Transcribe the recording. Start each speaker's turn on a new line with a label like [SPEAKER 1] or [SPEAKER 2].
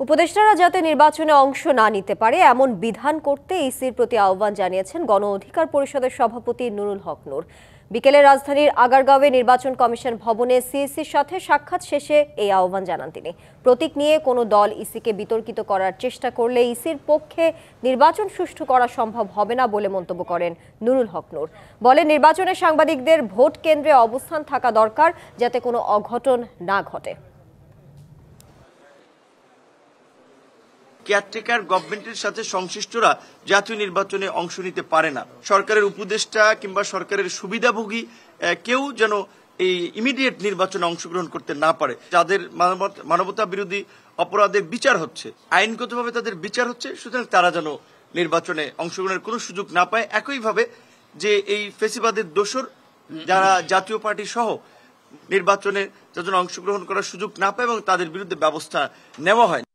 [SPEAKER 1] উপদেষ্টারা যাতে নির্বাচনে অংশ না নিতে পারে এমন বিধান করতে ইসির প্রতি আহ্বান জানিয়েছেন গণ অধিকার পরিষদের সভাপতি নুরুল হক নূর। বিকেলে রাজধানীর আগারগাঁওয়ে নির্বাচন কমিশন ভবনে সিইসির সাথে সাক্ষাৎ শেষে এই আহ্বান জানান তিনি। প্রতীক নিয়ে কোনো দল ইসিকে বিতর্কিত করার চেষ্টা করলে ইসির পক্ষে নির্বাচন সুষ্ঠু করা সম্ভব হবে না বলে মন্তব্য করেন নুরুল হক নূর। বলেন, নির্বাচনে সাংবাদিকদের ভোট কেন্দ্রে অবস্থান থাকা দরকার যাতে কোনো অঘটন না ঘটে।
[SPEAKER 2] কেয়ারটেকার গভর্নমেন্টের সাথে সংশ্লিষ্টরা জাতীয় নির্বাচনে অংশ নিতে পারে না। সরকারের উপদেষ্টা কিংবা সরকারের সুবিধাভোগী কেউ যেন এই ইমিডিয়েট নির্বাচনে অংশগ্রহণ করতে না পারে। যাদের মানবতা বিরোধী অপরাধের বিচার হচ্ছে, আইনগতভাবে তাদের বিচার হচ্ছে, সুতরাং তারা যেন নির্বাচনে অংশগ্রহণের কোনো সুযোগ না পায়। একইভাবে যে এই ফেসিবাদের দোসর যারা জাতীয় পার্টি সহ নির্বাচনে যাতে অংশগ্রহণ করার সুযোগ না পায় এবং তাদের বিরুদ্ধে ব্যবস্থা নেওয়া হয়।